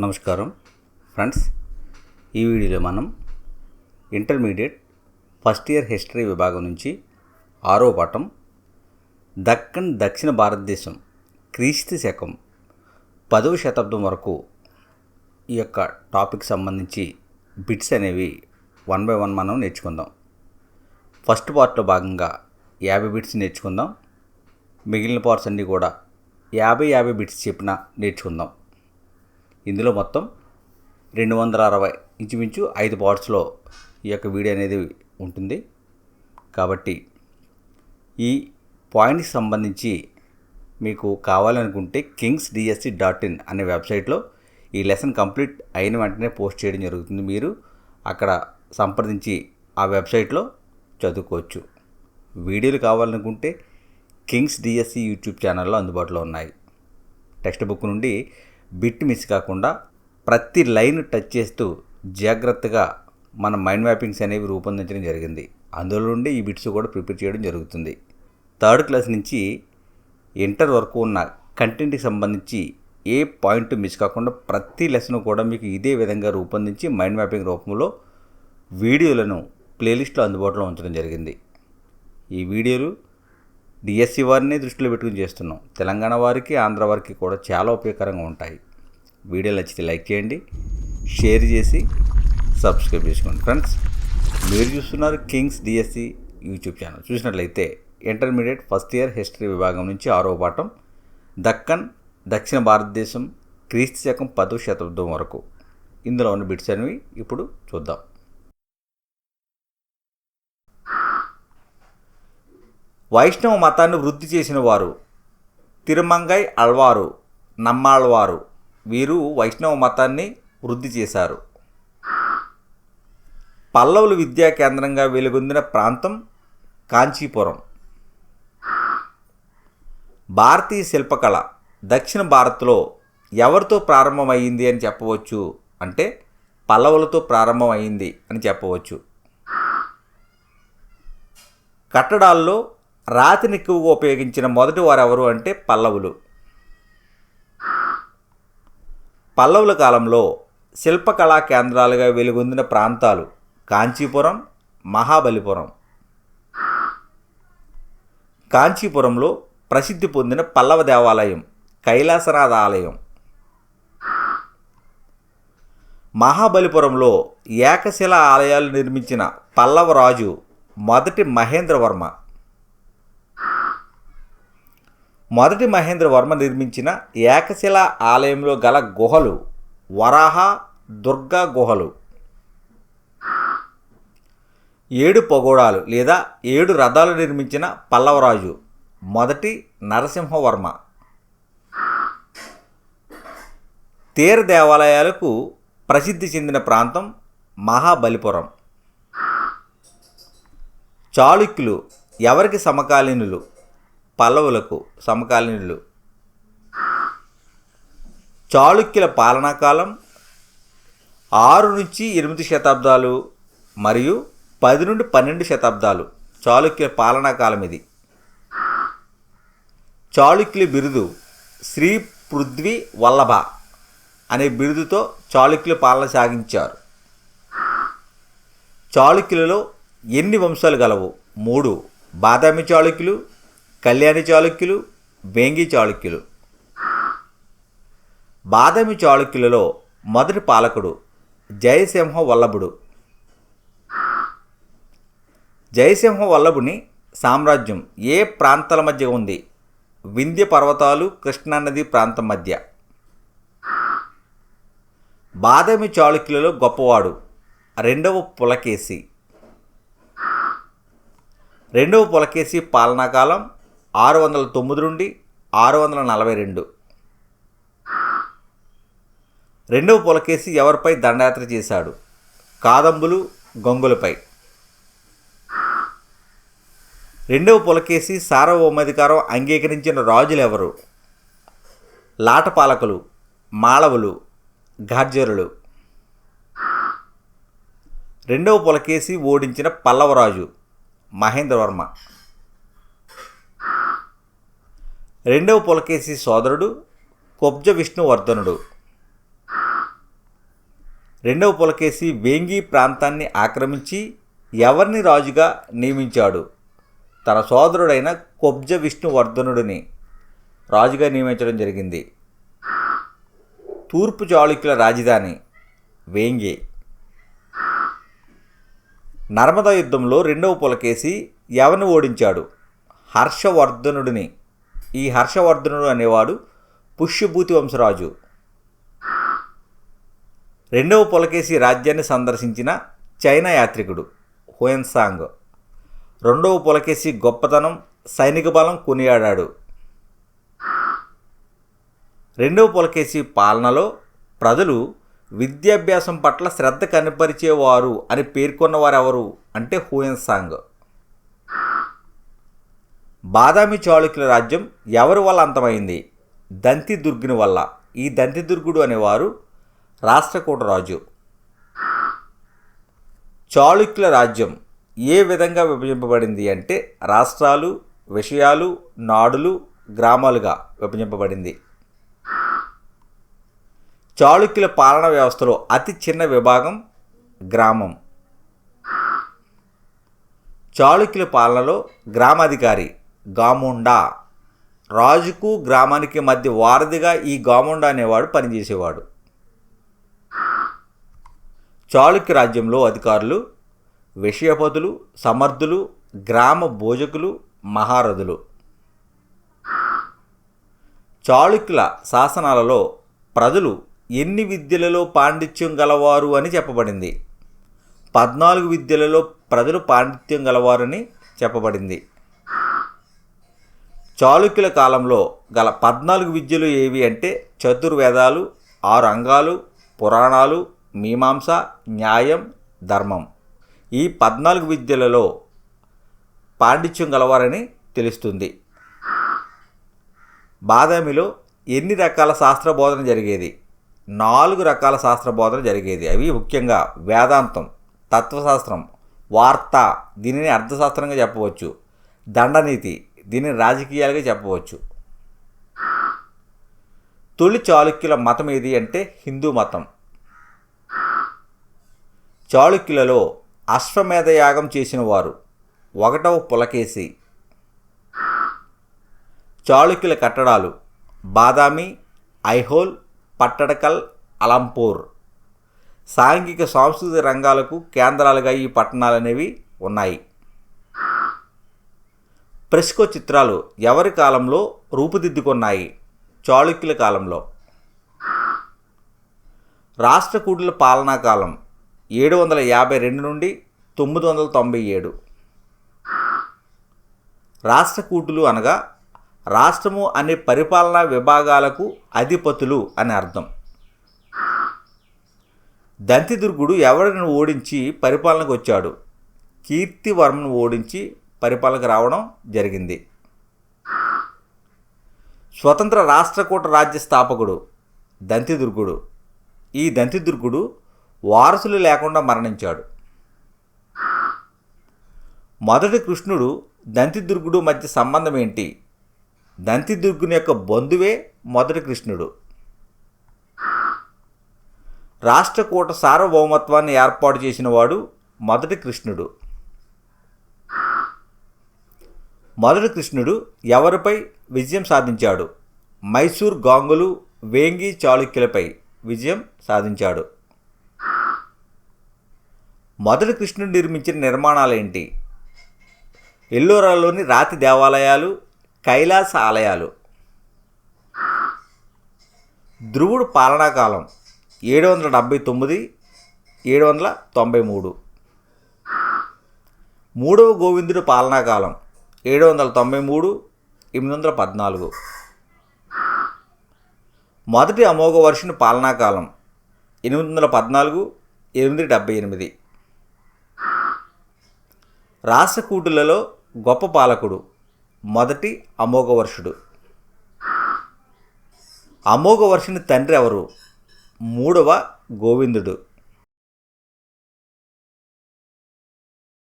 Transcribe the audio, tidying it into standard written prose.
నమస్కారం ఫ్రెండ్స్, ఈ వీడియోలో మనం ఇంటర్మీడియట్ ఫస్ట్ ఇయర్ హిస్టరీ విభాగం నుంచి 6వ పాఠం దక్కన్ దక్షిణ భారతదేశం క్రీస్తు శకం 10వ శతాబ్దం వరకు ఈ యొక్క టాపిక్ సంబంధించి బిట్స్ అనేవి 1 by 1 మనం నేర్చుకుందాం. ఫస్ట్ పార్ట్లో భాగంగా 50 బిట్స్ నేర్చుకుందాం. మిగిలిన పార్ట్స్ అన్నీ కూడా 50 బిట్స్ చెప్పిన నేర్చుకుందాం. ఇందులో మొత్తం 260 ఇంచుమించు 5 పార్ట్స్లో ఈ యొక్క వీడియో అనేది ఉంటుంది. కాబట్టి ఈ పాయింట్కి సంబంధించి మీకు కావాలనుకుంటే kingsdsc.in అనే వెబ్సైట్లో ఈ లెసన్ కంప్లీట్ అయిన వెంటనే పోస్ట్ చేయడం జరుగుతుంది. మీరు అక్కడ సంప్రదించి ఆ వెబ్సైట్లో చదువుకోవచ్చు. వీడియోలు కావాలనుకుంటే kingsdsc యూట్యూబ్ ఛానల్లో అందుబాటులో ఉన్నాయి. టెక్స్ట్ బుక్ నుండి బిట్ మిస్ కాకుండా ప్రతి లైన్ టచ్ చేస్తూ జాగ్రత్తగా మన మైండ్ మ్యాపింగ్స్ అనేవి రూపొందించడం జరిగింది. అందులో నుండి ఈ బిట్స్ కూడా ప్రిపేర్ చేయడం జరుగుతుంది. 3rd క్లాస్ నుంచి ఇంటర్ వరకు ఉన్న కంటెంట్కి సంబంధించి ఏ పాయింట్ మిస్ కాకుండా ప్రతి లెసన్ కూడా మీకు ఇదే విధంగా రూపొందించి మైండ్ మ్యాపింగ్ రూపంలో వీడియోలను ప్లేలిస్ట్లో అందుబాటులో ఉంచడం జరిగింది. ఈ వీడియోలు డిఎస్సి వారిని దృష్టిలో పెట్టుకుని చేస్తున్నాం. తెలంగాణ వారికి, ఆంధ్ర వారికి కూడా చాలా ఉపయోగకరంగా ఉంటాయి. వీడియో నచ్చితే లైక్ చేయండి, షేర్ చేసి సబ్స్క్రైబ్ చేసుకోండి. ఫ్రెండ్స్, మీరు చూస్తున్నారు కింగ్స్ డిఎస్సి యూట్యూబ్ ఛానల్. చూసినట్లయితే ఇంటర్మీడియట్ ఫస్ట్ ఇయర్ హిస్టరీ విభాగం నుంచి 6వ పాఠం దక్కన్ దక్షిణ భారతదేశం క్రీస్తు శకం 10వ శతాబ్దం వరకు ఇందులో ఉన్న బిట్స్ అనేవి ఇప్పుడు చూద్దాం. వైష్ణవ మతాన్ని వృద్ధి చేసిన వారు తిరుమంగై అల్వారు, నమ్మాళ్వారు. వీరు వైష్ణవ మతాన్ని వృద్ధి చేశారు. పల్లవులు విద్యా కేంద్రంగా వెలుగొందిన ప్రాంతం కాంచీపురం. భారతీయ శిల్పకళ దక్షిణ భారత్లో ఎవరితో ప్రారంభమైంది అని చెప్పవచ్చు అంటే పల్లవులతో ప్రారంభమైంది అని చెప్పవచ్చు. కట్టడాల్లో రాతిని ఎక్కువగా ఉపయోగించిన మొదటి వారు ఎవరు అంటే పల్లవులు. పల్లవుల కాలంలో శిల్పకళా కేంద్రాలుగా వెలుగొందిన ప్రాంతాలు కాంచీపురం, మహాబలిపురం. కాంచీపురంలో ప్రసిద్ధి పొందిన పల్లవ దేవాలయం కైలాసనాథ ఆలయం. మహాబలిపురంలో ఏకశిల ఆలయాలు నిర్మించిన పల్లవ రాజు మొదటి మహేంద్రవర్మ. మొదటి మహేంద్రవర్మ నిర్మించిన ఏకశిల ఆలయంలో గల గుహలు వరాహ, దుర్గా గుహలు. 7 పగోడాలు లేదా 7 రథాలు నిర్మించిన పల్లవరాజు మొదటి నరసింహవర్మ. తీర దేవాలయాలకు ప్రసిద్ధి చెందిన ప్రాంతం మహాబలిపురం. చాళుక్యులు ఎవరికి సమకాలీనులు? పల్లవులకు సమకాలీనులు. చాళుక్యుల పాలనాకాలం 6 నుంచి 8 శతాబ్దాలు మరియు 10 నుండి 12 శతాబ్దాలు చాళుక్యుల పాలనాకాలం ఇది. చాళుక్యుల బిరుదు శ్రీ పృథ్వీ వల్లభ అనే బిరుదుతో చాళుక్యుల పాలన సాగించారు. చాళుక్యులలో ఎన్ని వంశాలు గలవు? 3. బాదామి చాళుక్యులు, కళ్యాణి చాళుక్యులు, వేంగి చాళుక్యులు. బాదామి చాళుక్యులలో మొదటి పాలకుడు జయసింహ వల్లభుడు. జయసింహ వల్లభుని సామ్రాజ్యం ఏ ప్రాంతాల మధ్య ఉంది? వింధ్య పర్వతాలు, కృష్ణానది ప్రాంతం మధ్య. బాదామి చాళుక్యులలో గొప్పవాడు 2వ పులకేశి. 2వ పులకేశి పాలనాకాలం 609 నుండి 642. 2వ పులకేశి ఎవరిపై దండయాత్ర చేశాడు? కాదంబులు, గంగులపై. 2వ పులకేశి సార్వభౌమాధికారం అంగీకరించిన రాజులు ఎవరు? లాటపాలకులు, మాళవులు, ఘార్జరులు. 2వ పులకేశి ఓడించిన పల్లవరాజు మహేంద్రవర్మ. 2వ పులకేశి సోదరుడు కుబ్జ విష్ణువర్ధనుడు. రెండవ పులకేశి వేంగి ప్రాంతాన్ని ఆక్రమించి ఎవరిని రాజుగా నియమించాడు? తన సోదరుడైన కొబ్జ విష్ణువర్ధనుడిని రాజుగా నియమించడం జరిగింది. తూర్పు చాళుక్యుల రాజధాని వేంగి. నర్మదా యుద్ధంలో రెండవ పులకేశి ఎవరిని ఓడించాడు? హర్షవర్ధనుడిని. ఈ హర్షవర్ధనుడు అనేవాడు పుష్యభూతి వంశరాజు. రెండవ పులకేశి రాజ్యాన్ని సందర్శించిన చైనా యాత్రికుడు హుయన్సాంగ్. రెండవ పులకేశి గొప్పతనం, సైనిక బలం కొనియాడాడు. రెండవ పులకేశి పాలనలో ప్రజలు విద్యాభ్యాసం పట్ల శ్రద్ధ కనపరిచేవారు అని పేర్కొన్నవారు ఎవరు అంటే హుయన్సాంగ్. బాదామి చాళుక్యుల రాజ్యం ఎవరి వల్ల అంతమైంది? దంతిదుర్గుని వల్ల. ఈ దంతిదుర్గుడు అనేవారు రాష్ట్రకూట రాజు. చాళుక్యుల రాజ్యం ఏ విధంగా విభజింపబడింది అంటే రాష్ట్రాలు, విషయాలు, నాడులు, గ్రామాలుగా విభజింపబడింది. చాళుక్యుల పాలనా వ్యవస్థలో అతి చిన్న విభాగం గ్రామం. చాళుక్యుల పాలనలో గ్రామాధికారి గాముండా. రాజుకు గ్రామానికి మధ్య వారధిగా ఈ గాముండా అనేవాడు పనిచేసేవాడు. చాళుక్య రాజ్యంలో అధికారులు విషయపతులు, సమర్థులు, గ్రామ భోజకులు, మహారథులు. చాళుక్యుల శాసనాలలో ప్రజలు ఎన్ని విద్యలలో పాండిత్యం గలవారు అని చెప్పబడింది? 14 విద్యలలో ప్రజలు పాండిత్యం గలవారని చెప్పబడింది. చాళుక్యుల కాలంలో గల 14 విద్యలు ఏవి అంటే చతుర్వేదాలు, 6 అంగాలు, పురాణాలు, మీమాంస, న్యాయం, ధర్మం. ఈ 14 విద్యలలో పాండిత్యం గలవారని తెలుస్తుంది. బాదామిలో ఎన్ని రకాల శాస్త్ర బోధన జరిగేది? 4 రకాల శాస్త్ర బోధన జరిగేది. అవి ముఖ్యంగా వేదాంతం, తత్వశాస్త్రం, వార్త, దీనిని అర్థశాస్త్రంగా చెప్పవచ్చు, దండనీతి, దీనిని రాజకీయాలుగా చెప్పవచ్చు. తొలి చాళుక్యుల మతం ఏది అంటే హిందూ మతం. చాళుక్యులలో అశ్వమేధ యాగం చేసిన వారు 1వ పులకేశి. చాళుక్యుల కట్టడాలు బాదామి, ఐహోల్, పట్టడకల్, అలంపూర్. సాంఘిక సాంస్కృతిక రంగాలకు కేంద్రాలుగా ఈ పట్టణాలు అనేవి ఉన్నాయి. ఫ్రెస్కో చిత్రాలు ఎవరి కాలంలో రూపుదిద్దుకున్నాయి? చాళుక్యుల కాలంలో. రాష్ట్రకూటుల పాలనా కాలం 752 నుండి 997. రాష్ట్రకూటులు అనగా రాష్ట్రము అనే పరిపాలనా విభాగాలకు అధిపతులు అని అర్థం. దంతిదుర్గుడు ఎవరిని ఓడించి పరిపాలనకు వచ్చాడు? కీర్తివర్మను ఓడించి పరిపాలనకు రావడం జరిగింది. స్వతంత్ర రాష్ట్రకూట రాజ్య స్థాపకుడు దంతిదుర్గుడు. ఈ దంతిదుర్గుడు వారసులు లేకుండా మరణించాడు. మొదటి కృష్ణుడు దంతిదుర్గుడు మధ్య సంబంధం ఏంటి? దంతిదుర్గుని యొక్క బంధువే మొదటి కృష్ణుడు. రాష్ట్రకూట సార్వభౌమత్వాన్ని ఏర్పాటు చేసిన వాడు మొదటి కృష్ణుడు. మొదటి కృష్ణుడు ఎవరిపై విజయం సాధించాడు? మైసూర్ గాంగులు, వేంగి చాళుక్యులపై విజయం సాధించాడు. మొదటి కృష్ణుడు నిర్మించిన నిర్మాణాలేంటి? ఎల్లోరాలోని రాతి దేవాలయాలు, కైలాస ఆలయాలు. ధ్రువుడు పాలనాకాలం 779-793. మూడవ గోవిందుడు పాలనాకాలం 793-814. మొదటి అమోఘవర్షుని పాలనాకాలం 814-878. రాష్ట్రకూటులలో గొప్ప పాలకుడు మొదటి అమోఘవర్షుడు. అమోఘవర్షుని తండ్రి ఎవరు? 3వ గోవిందుడు.